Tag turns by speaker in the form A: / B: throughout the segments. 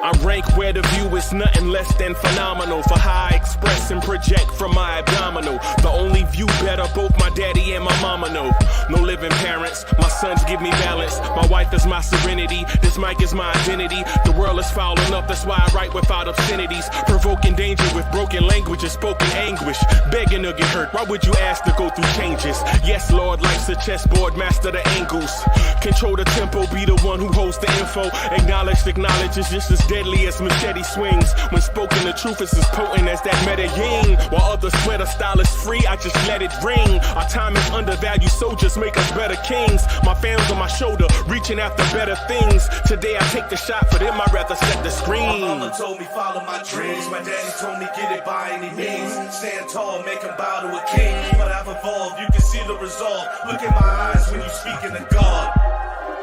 A: I rank where the view is nothing less than phenomenal for how I express and project from my abdominal. The only view better, both my daddy and my mama know. No living parents, my sons give me balance. My wife is my serenity, this mic is my identity. The world is foul enough, that's why I write without obscenities. Provoking danger with broken language and spoken anguish. Begging to get hurt, why would you ask to go through changes? Yes, Lord, life's a chessboard, master the angles. Control the tempo, be the one who holds the info. Acknowledge is just as deadly as machete swings. When spoken, the truth is as potent as that Medellin. While others swear the style is free, I just let it ring. Our time is undervalued, soldiers make us better kings. My family's on my shoulder, reaching after better things. Today I take the shot, for them I'd rather set the screen.
B: My mama told me follow my dreams. My daddy told me get it by any means. Stand tall, make him bow to a king. But I've evolved, you can see the resolve. Look in my eyes when you speaking to God.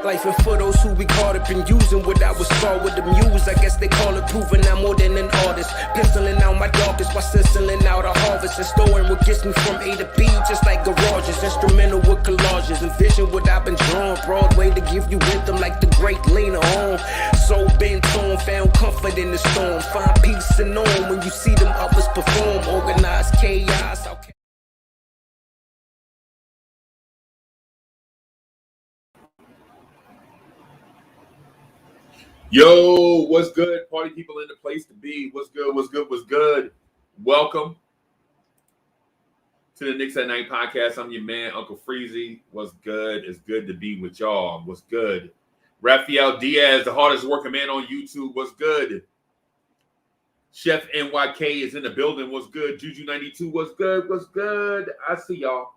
C: Life and for those who we caught up in using what I was scarred with the muse. I guess they call it proving I'm more than an artist. Penciling out my darkest while sizzling out a harvest. And storing what gets me from A to B, just like garages. Instrumental with collages. Envision what I've been drawing. Broadway to give you rhythm like the great Lena Horne. Soul been torn, found comfort in the storm. Find peace and norm when you see them others perform. Organized chaos. Okay.
D: Yo, what's good? Party people in the place to be. What's good? What's good? What's good? Welcome to the Knicks at Night podcast. I'm your man, Uncle Freezy. What's good? It's good to be with y'all. What's good? Rafael Diaz, the hardest working man on YouTube. What's good? Chef NYK is in the building. What's good? Juju92. What's good? What's good? I see y'all.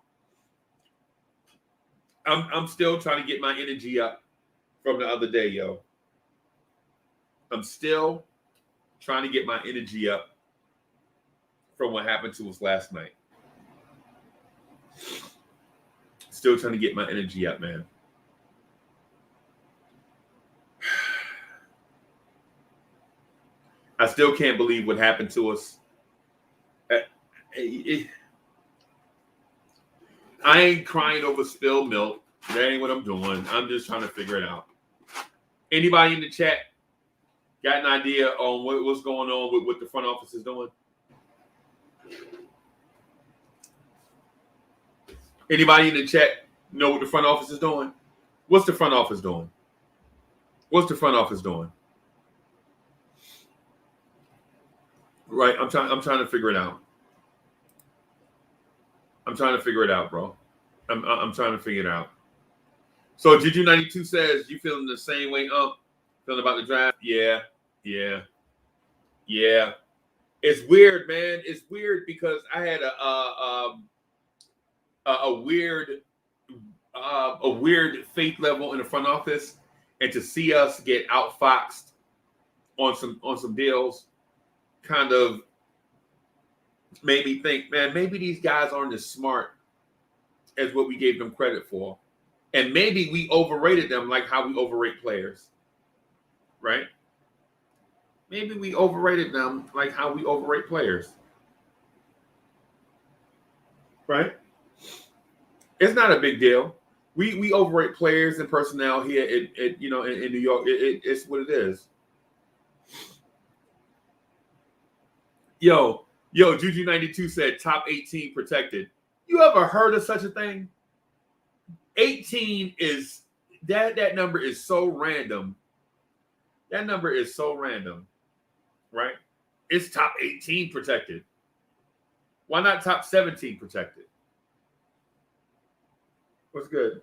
D: I'm still trying to get my energy up from the other day, yo. I'm still trying to get my energy up from what happened to us last night. Still trying to get my energy up, man. I still can't believe what happened to us. I ain't crying over spilled milk. That ain't what I'm doing. I'm just trying to figure it out. Anybody in the chat got an idea on what's going on with what the front office is doing? Anybody in the chat know what the front office is doing? What's the front office doing? What's the front office doing? Right, I'm trying to figure it out. I'm trying to figure it out, bro. I'm trying to figure it out. So Juju92 says, you feeling the same way, feeling about the draft? Yeah. It's weird, man. It's weird because I had a weird faith level in the front office, and to see us get outfoxed on some deals kind of made me think, man, maybe these guys aren't as smart as what we gave them credit for. And maybe we overrated them like how we overrate players. Right? Maybe we overrated them like how we overrate players. Right? It's not a big deal. We overrate players and personnel here in New York. It's what it is. Yo, Juju92 said top 18 protected. You ever heard of such a thing? 18 is that number is so random. That number is so random, right? It's top 18 protected. Why not top 17 protected? What's good?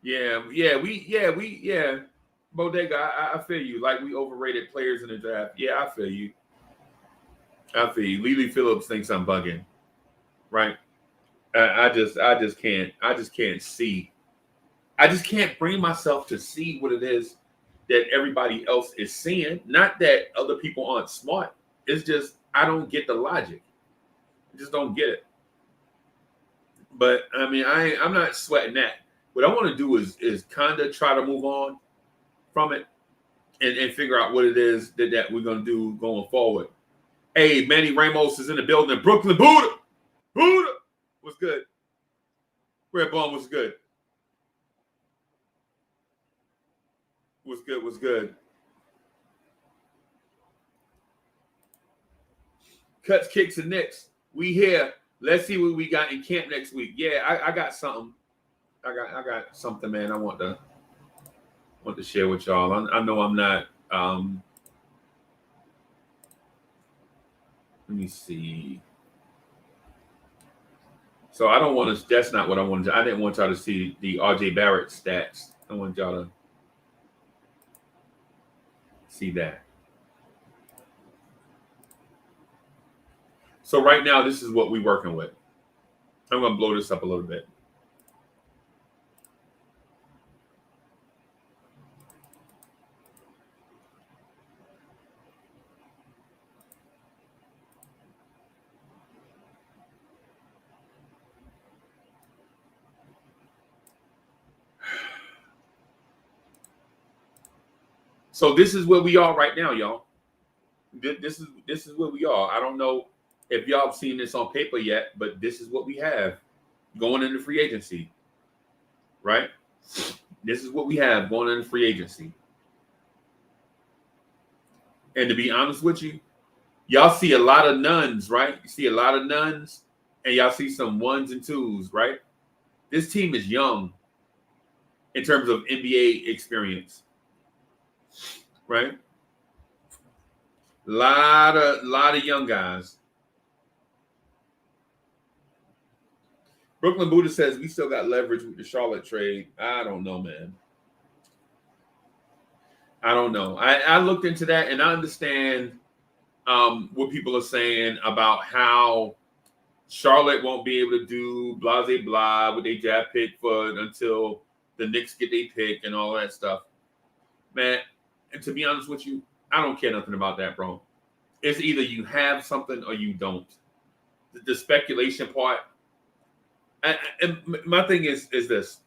D: Yeah. Bodega, I feel you. Like we overrated players in the draft. Yeah, I feel you. Lily Phillips thinks I'm bugging, right? I just can't see. I just can't bring myself to see what it is that everybody else is seeing. Not that other people aren't smart. It's just I don't get the logic. I just don't get it. But I mean, I'm not sweating that. What I want to do is kind of try to move on from it and figure out what it is that we're going to do going forward. Hey, Manny Ramos is in the building. Brooklyn Buddha. Buddha. What's good? Red Bone was good. What's good? What's good? Cuts, kicks, and Knicks. We here. Let's see what we got in camp next week. Yeah, I got something. I got something, man. I want to share with y'all. I know I'm not. Let me see. So I don't want to. That's not what I wanted. I didn't want y'all to see the RJ Barrett stats. I want y'all to see that. So right now, this is what we're working with. I'm going to blow this up a little bit. So this is where we are right now, y'all. This is where we are. I don't know if y'all have seen this on paper yet, but this is what we have going into free agency, right? This is what we have going into free agency. And to be honest with you, y'all see a lot of nuns, right? You see a lot of nuns, and y'all see some ones and twos, right? This team is young in terms of NBA experience, right? Lot of young guys. Brooklyn Buddha says we still got leverage with the Charlotte trade. I don't know, man. I don't know. I looked into that, and I understand what people are saying about how Charlotte won't be able to do blah, blah, blah with their draft pick until the Knicks get their pick and all that stuff. Man, and to be honest with you, I don't care nothing about that, bro. It's either you have something or you don't. The speculation part. And my thing is this.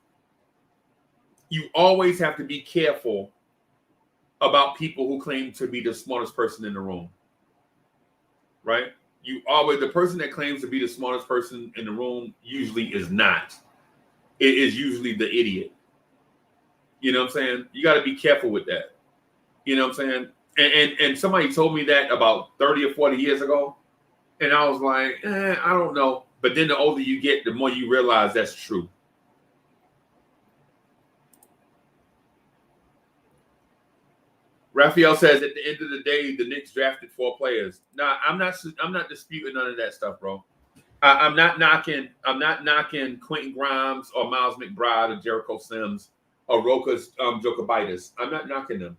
D: You always have to be careful about people who claim to be the smartest person in the room. Right? The person that claims to be the smartest person in the room usually is not. It is usually the idiot. You know what I'm saying? You got to be careful with that. You know what I'm saying? And somebody told me that about 30 or 40 years ago. And I was like, I don't know. But then the older you get, the more you realize that's true. Raphael says at the end of the day, the Knicks drafted 4 players. Nah, I'm not disputing none of that stuff, bro. I'm not knocking Quentin Grimes or Miles McBride or Jericho Sims or Rokas Jokovitis. I'm not knocking them.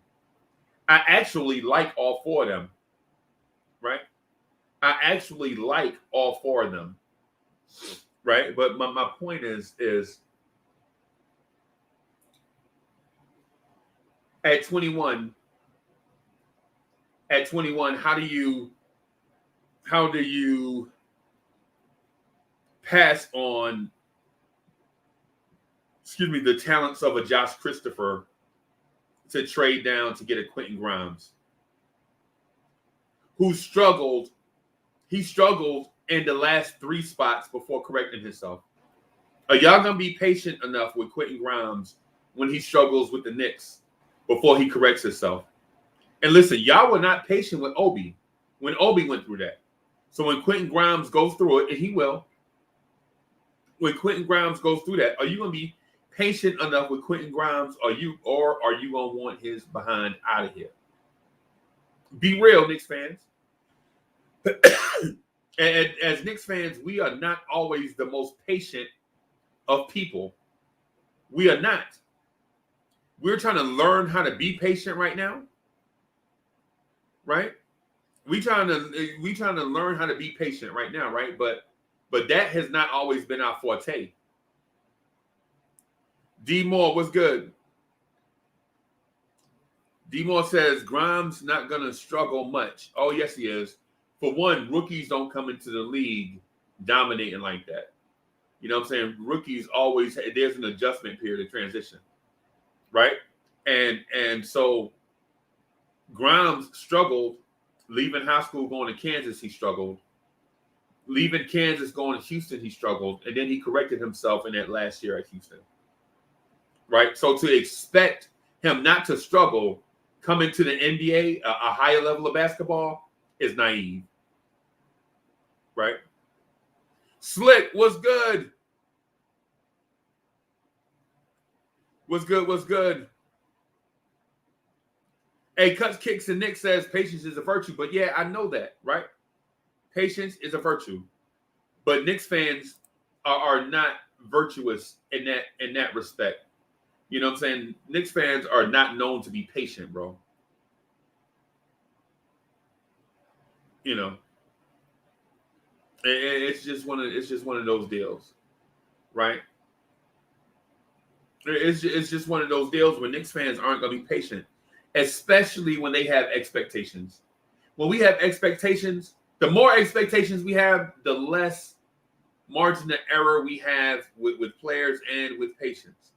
D: I actually like all 4 of them, right? I actually like all 4 of them, right? But my point is at 21, how do you pass on, the talents of a Josh Christopher to trade down to get a Quentin Grimes, who struggled? He struggled in the last 3 spots before correcting himself. Are y'all going to be patient enough with Quentin Grimes when he struggles with the Knicks before he corrects himself? And listen, y'all were not patient with Obi when Obi went through that. So when Quentin Grimes goes through it, and he will, when Quentin Grimes goes through that, are you going to be patient enough with Quentin Grimes, or are you going to want his behind out of here? Be real, Knicks fans. And as Knicks fans, we are not always the most patient of people. We are not. We're trying to learn how to be patient right now. Right? We trying to learn how to be patient right now, right? But that has not always been our forte. D Moore, what's good? D Moore says Grimes not gonna struggle much. Oh, yes, he is. For one, rookies don't come into the league dominating like that. You know what I'm saying? Rookies always, there's an adjustment period of transition, right? And so Grimes struggled Leaving high school, going to Kansas, he struggled. Leaving Kansas, going to Houston, he struggled. And then he corrected himself in that last year at Houston. Right? So to expect him not to struggle coming to the NBA, a higher level of basketball, is naive. Right? Slick, what's good? What's good? What's good? Hey, Cuts, Kicks, and Nick says patience is a virtue. But yeah, I know that, right? Patience is a virtue. But Knicks fans are not virtuous in that respect. You know what I'm saying? Knicks fans are not known to be patient, bro. You know. It's just one of those deals, right? It's just one of those deals where Knicks fans aren't going to be patient, especially when they have expectations. When we have expectations, the more expectations we have, the less margin of error we have with players and with patience.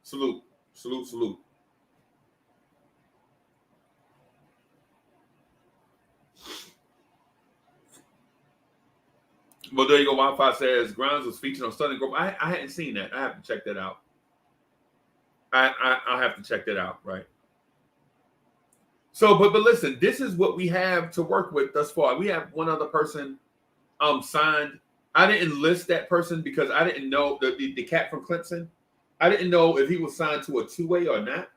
D: Salute, salute, salute. Well, there you go. Wi-Fi says Grimes was featured on Southern Grove. I hadn't seen that. I have to check that out. I'll have to check that out, right? So, but listen, this is what we have to work with thus far. We have one other person signed. I didn't list that person because I didn't know the cat from Clemson. I didn't know if he was signed to a two-way or not.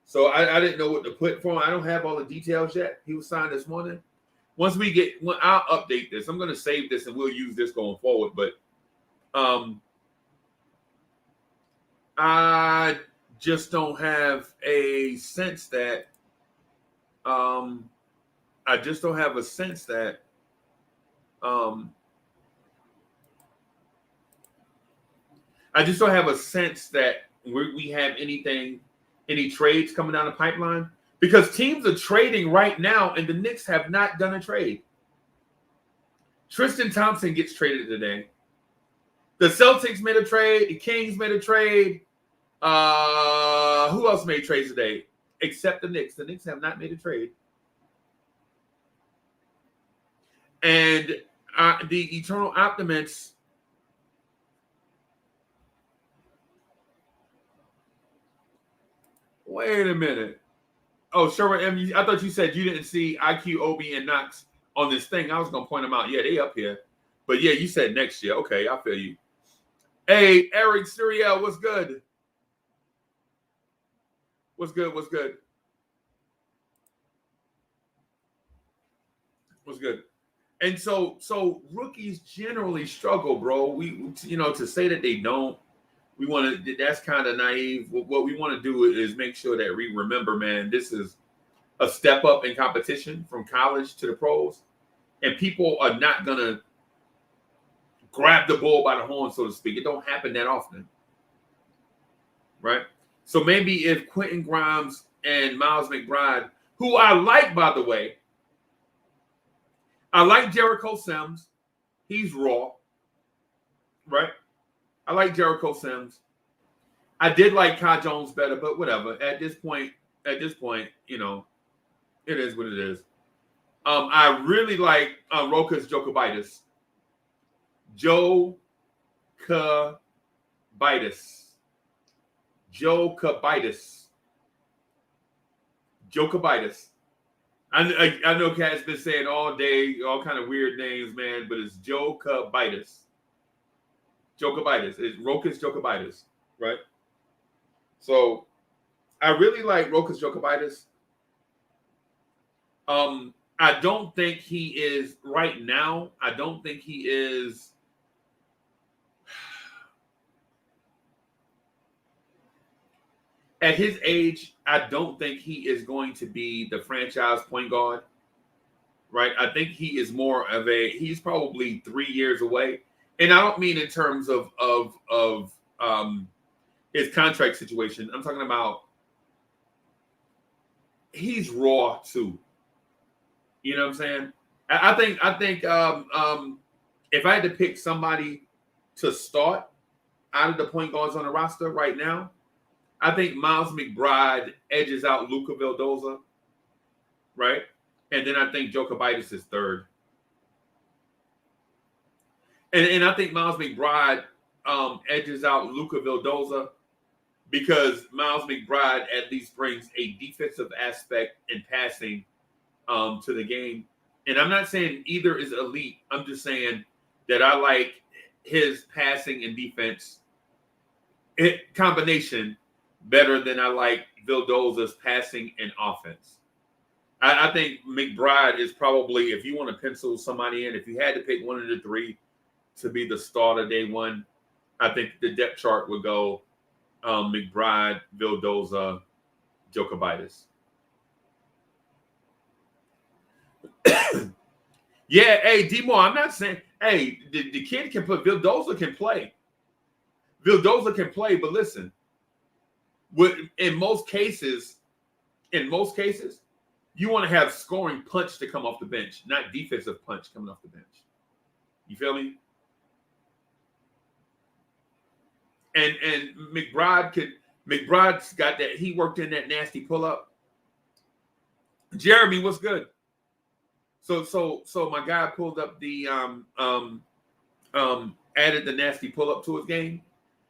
D: So I didn't know what to put for him. I don't have all the details yet. He was signed this morning. Once I'll update this. I'm going to save this and we'll use this going forward. But I just don't have a sense that I just don't have a sense that we have any trades coming down the pipeline. Because teams are trading right now, and the Knicks have not done a trade. Tristan Thompson gets traded today. The Celtics made a trade. The Kings made a trade. Who else made trades today? Except the Knicks. The Knicks have not made a trade. And the Eternal Optimists wait a minute. Oh, Sherman M. I thought you said you didn't see IQ, Obi, and Knox on this thing. I was going to point them out. Yeah, they up here. But yeah, you said next year. Okay, I feel you. Hey, Eric Suriel, what's good? What's good? What's good? What's good? And so rookies generally struggle, bro. We to say that they don't, that's kind of naive. What we want to do is make sure that we remember, man, this is a step up in competition from college to the pros. And people are not going to grab the bull by the horn, so to speak. It don't happen that often. Right? So maybe if Quentin Grimes and Miles McBride, who I like, by the way, I like Jericho Sims. He's raw. Right? I like Jericho Sims. I did like Kai Jones better, but whatever. At this point, it is what it is. I really like Rokas Jokubaitis. Jokubaitis. I know Cat's been saying all day, all kind of weird names, man, but it's Jokubaitis. It's Rokas Jokubaitis, right? So I really like Rokas Jokubaitis. I don't think he is right now. I don't think he is. At his age, I don't think he is going to be the franchise point guard, right? I think he is more of he's probably 3 years away. And I don't mean in terms of his contract situation. I'm talking about he's raw too. You know what I'm saying? I think if I had to pick somebody to start out of the point guards on the roster right now, I think Miles McBride edges out Luka Vildoza right? And then I think Jokibitis is third. And I think Miles McBride edges out Luka Vildoza because Miles McBride at least brings a defensive aspect and passing to the game. And I'm not saying either is elite. I'm just saying that I like his passing and defense combination better than I like Vildoza's passing and offense. I think McBride is probably, if you want to pencil somebody in, if you had to pick one of the three to be the starter day one, I think the depth chart would go McBride, Vildoza, Jokibitis. Yeah, hey, D-Moore, I'm not saying, hey, the kid can play. Vildoza can play. Vildoza can play, but listen, in most cases, you want to have scoring punch to come off the bench, not defensive punch coming off the bench. You feel me? And McBride's got that. He worked in that nasty pull-up. Jeremy, what's good? So my guy pulled up the added the nasty pull-up to his game,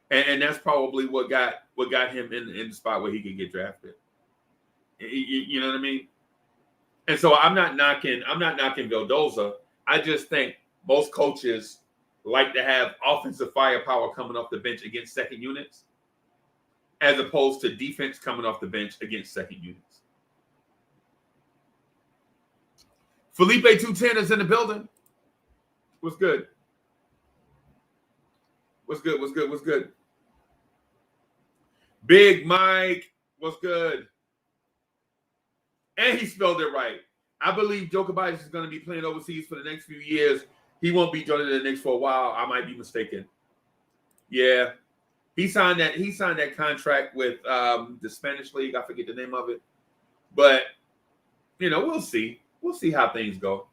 D: and that's probably what got him in the spot where he could get drafted. You know what I mean? And so I'm not knocking Vildoza. I just think most coaches like to have offensive firepower coming off the bench against second units, as opposed to defense coming off the bench against second units. Felipe 210 is in the building. What's good? What's good? Big Mike, what's good? And he spelled it right. I believe Jokibitis is going to be playing overseas for the next few years. He won't be joining the Knicks for a while. I might be mistaken. Yeah. He signed that contract with the Spanish league. I forget the name of it. But, we'll see. We'll see how things go.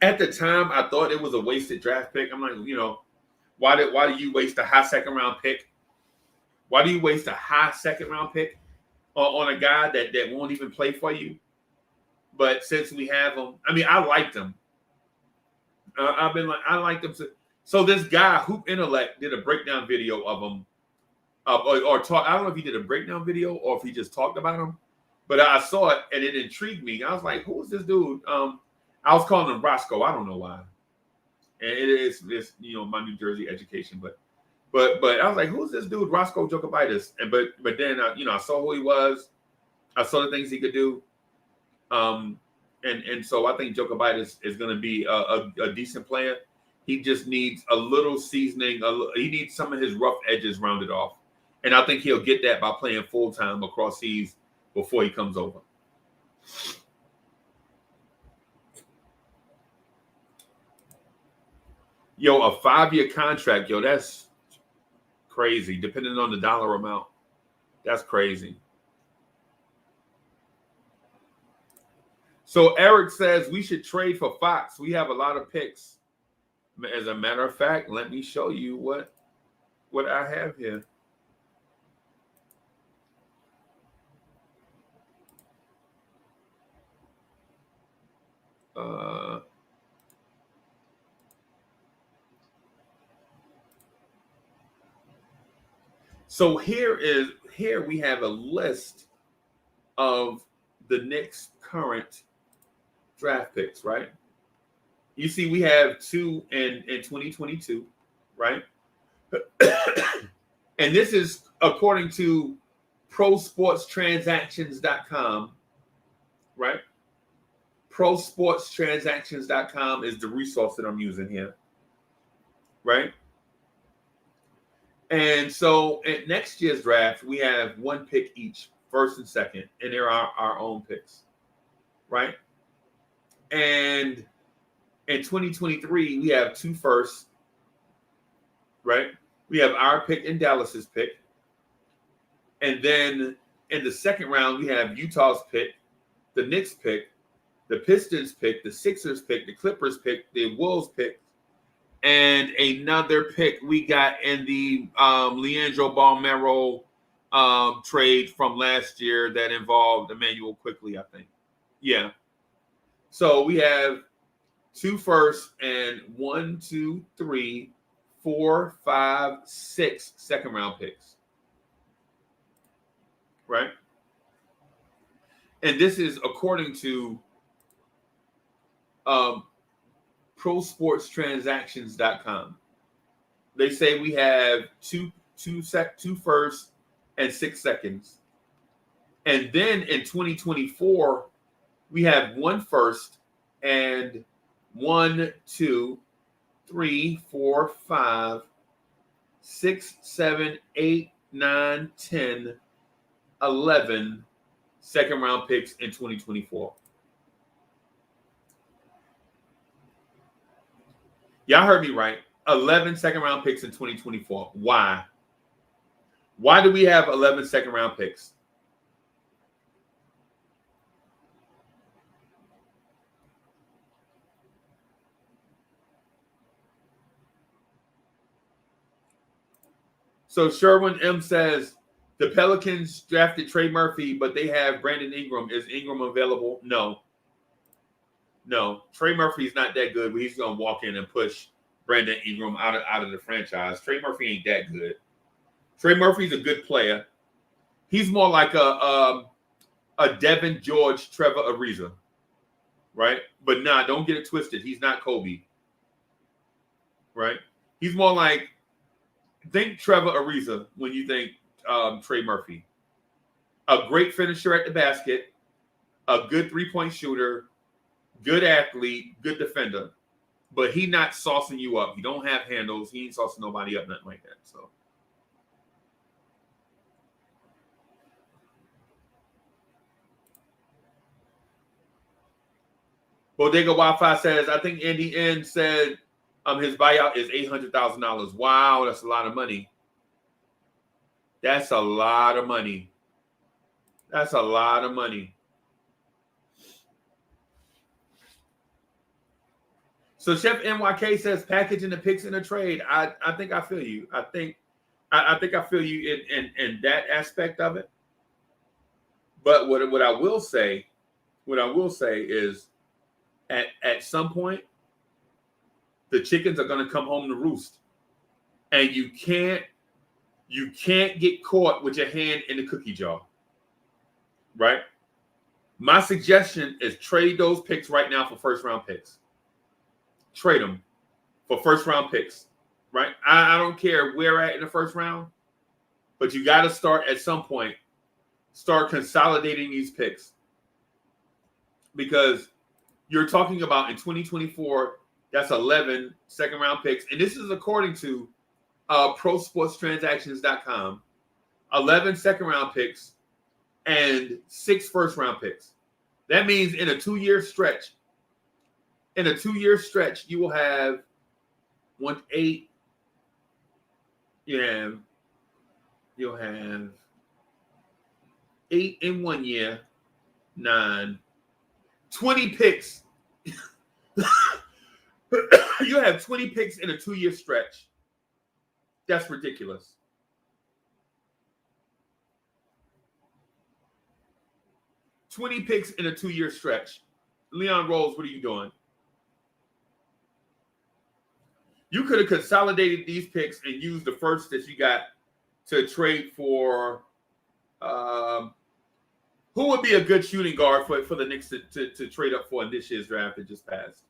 D: At the time, I thought it was a wasted draft pick. I'm like, why do you waste a high second round pick? Why do you waste a high second round pick on a guy that won't even play for you? But since we have him, I liked him. I liked him. So this guy, Hoop Intellect, did a breakdown video of him, or talk. I don't know if he did a breakdown video or if he just talked about him. But I saw it and it intrigued me. I was like, "Who is this dude?" I was calling him Roscoe. I don't know why. And it's my New Jersey education, but I was like, "Who's this dude, Roscoe Jokibitis?" And but then I saw who he was. I saw the things he could do. And so I think Jokibitis is going to be a decent player. He just needs a little seasoning. He needs some of his rough edges rounded off, and I think he'll get that by playing full time across seas before he comes over. Yo, a 5-year contract, that's crazy. Depending on the dollar amount, that's crazy. So Eric says we should trade for Fox. We have a lot of picks. As a matter of fact, let me show you what I have here. So here we have a list of the Knicks' current draft picks, right? You see, we have 2 in 2022, right? And this is according to prosportstransactions.com, right? Prosportstransactions.com is the resource that I'm using here, right? And so at next year's draft, we have 1 pick each, first and second, and they're our own picks, right? And in 2023, we have 2 firsts, right? We have our pick and Dallas's pick. And then in the second round, we have Utah's pick, the Knicks pick, the Pistons pick, the Sixers pick, the Clippers pick, the Wolves pick, and another pick we got in the Leandro Balmero trade from last year that involved Emmanuel Quickly, I think. Yeah. So we have 2 firsts and 1, 2, 3, 4, 5, 6 second round picks. Right? And this is according to prosportstransactions.com. They say we have two firsts and 6 seconds. And then in 2024, we have 1 first and 1, 2, 3, 4, 5, 6, 7, 8, 9, 10, 11 second round picks in 2024. Y'all heard me right. 11 second round picks in 2024. Why? Why do we have 11 second round picks? So Sherwin M says the Pelicans drafted Trey Murphy, but they have Brandon Ingram. Is Ingram available? No. Trey Murphy's not that good, but he's going to walk in and push Brandon Ingram out of the franchise. Trey Murphy ain't that good. Trey Murphy's a good player. He's more like a Devin George, Trevor Ariza, right? But don't get it twisted. He's not Kobe, right? He's more like, think Trevor Ariza when you think Trey Murphy. A great finisher at the basket, a good three-point shooter, good athlete, good defender. But he not saucing you up. He don't have handles. He ain't saucing nobody up, nothing like that. So. Bodega Wi-Fi says, I think Andy N said his buyout is $800,000. Wow, that's a lot of money. That's a lot of money. That's a lot of money. So Chef NYK says packaging the picks in a trade. I think I feel you. I think I feel you in that aspect of it. But what I will say is at some point the chickens are going to come home to roost, and you can't get caught with your hand in the cookie jar, right? My suggestion is trade those picks right now for first round picks. Trade them for first round picks, right? I don't care where we're at in the first round, but you got to start at some point, start consolidating these picks, because you're talking about in 2024, that's 11 second round picks. And this is according to prosportstransactions.com, 11 second round picks and 6 first round picks. That means in a 2-year stretch, you will have 8. You'll have 8 in 1 year, 9, 20 picks. You have 20 picks in a 2-year stretch. That's ridiculous. $20 picks in a 2-year stretch. Leon Rose, what are you doing? You could have consolidated these picks and used the first that you got to trade for. Who would be a good shooting guard for the Knicks to trade up for in this year's draft that just passed?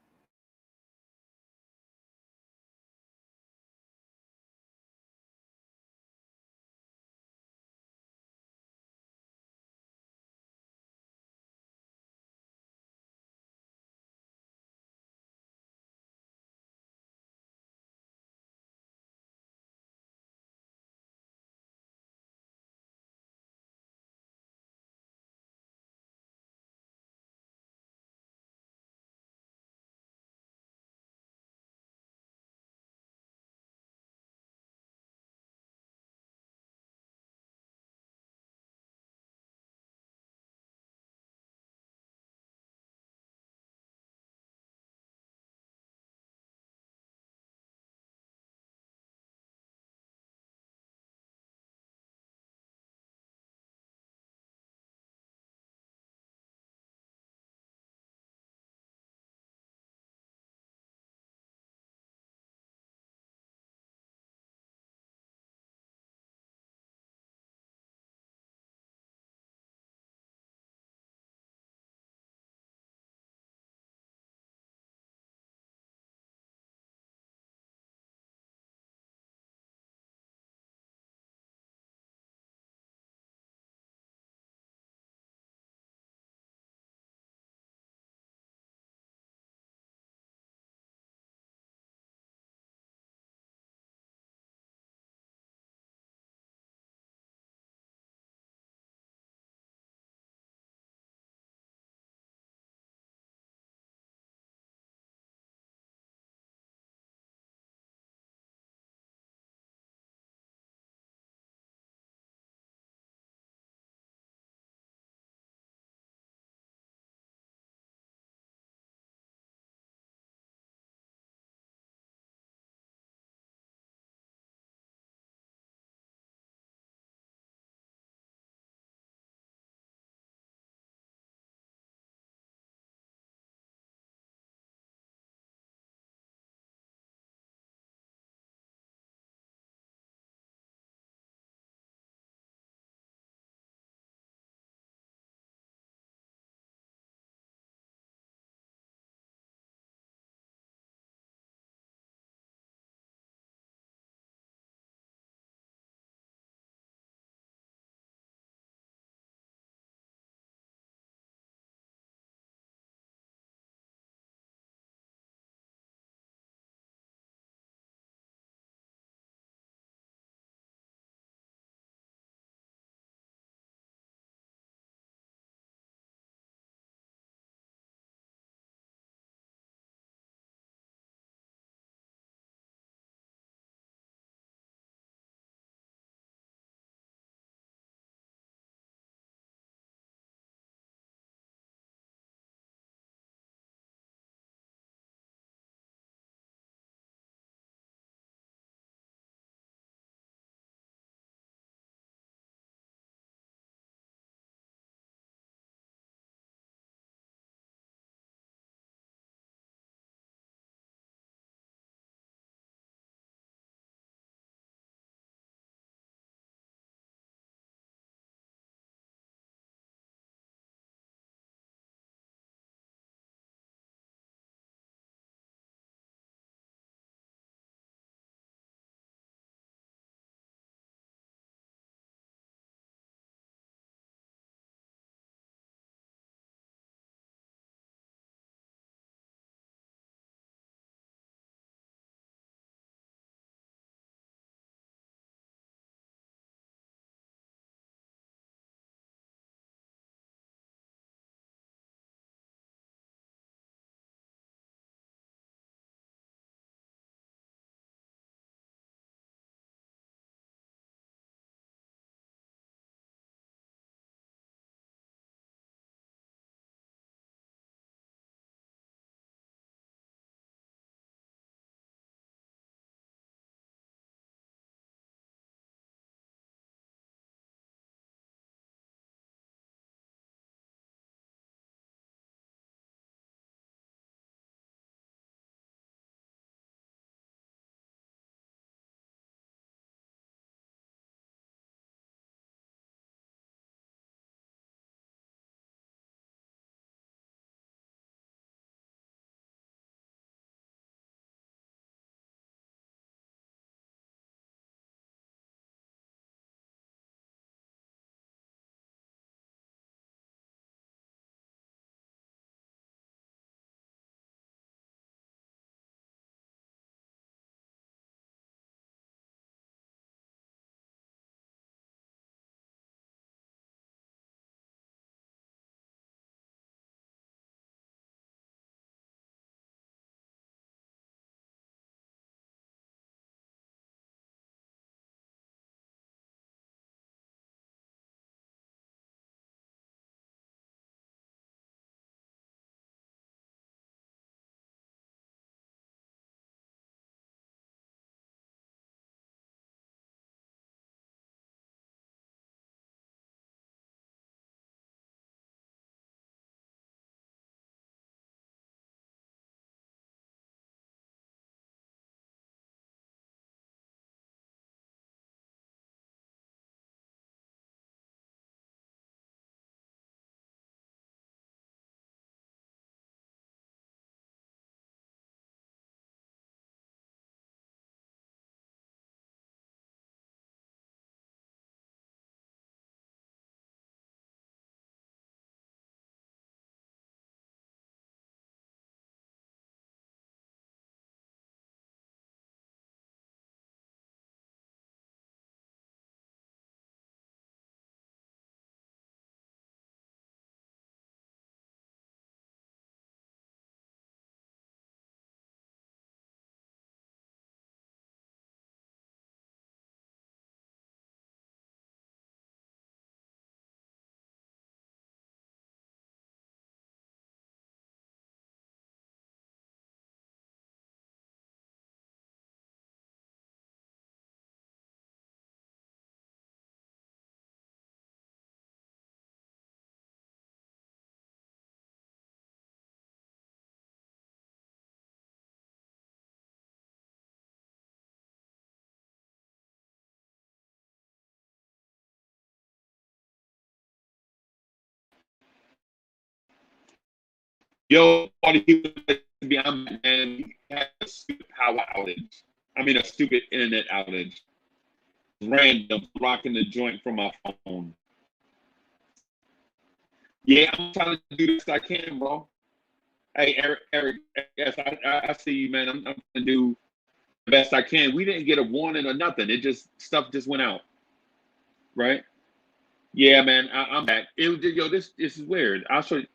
D: Yo, all the people behind, man, we had a stupid power outage. I mean, a stupid internet outage. Random, rocking the joint from my phone. Yeah, I'm trying to do this I can, bro. Hey, Eric, yes, I see you, man. I'm trying to do the best I can. We didn't get a warning or nothing. It just, stuff just went out, right? Yeah, man, I'm back. Yo, this is weird. I'll show you.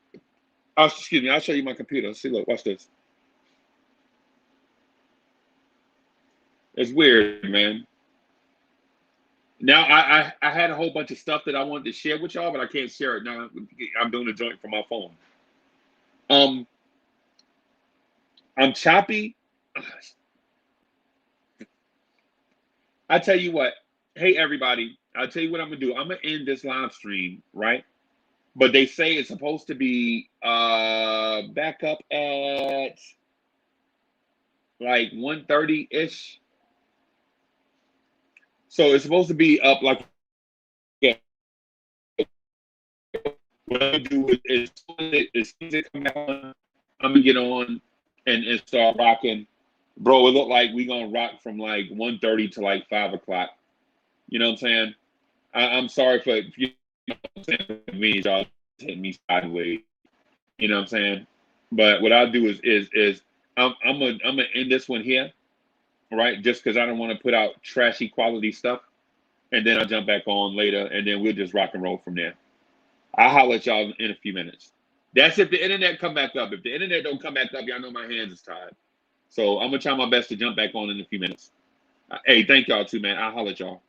D: Excuse me, I'll show you my computer. See, look, watch this. It's weird, man. Now I had a whole bunch of stuff that I wanted to share with y'all, but I can't share it now. I'm doing a joint from my phone. I'm choppy. I tell you what. Hey, everybody. I'll tell you what I'm gonna do. I'm gonna end this live stream, right? But they say it's supposed to be back up at like 1:30-ish. So it's supposed to be up like, yeah. What I do is as soon as it come on, I'm gonna get on and start rocking. Bro, it look like we gonna rock from like 1:30 to like 5 o'clock. You know what I'm saying? I'm sorry for, you know what I'm saying, for me, y'all hitting me sideways. You know what I'm saying? But what I'll do is I'm gonna end this one here, right? Just because I don't want to put out trashy quality stuff, and then I'll jump back on later, and then we'll just rock and roll from there. I'll holler at y'all in a few minutes. That's if the internet come back up. If the internet don't come back up, y'all know my hands is tied. So I'm gonna try my best to jump back on in a few minutes. Hey, thank y'all too, man. I'll holler at y'all.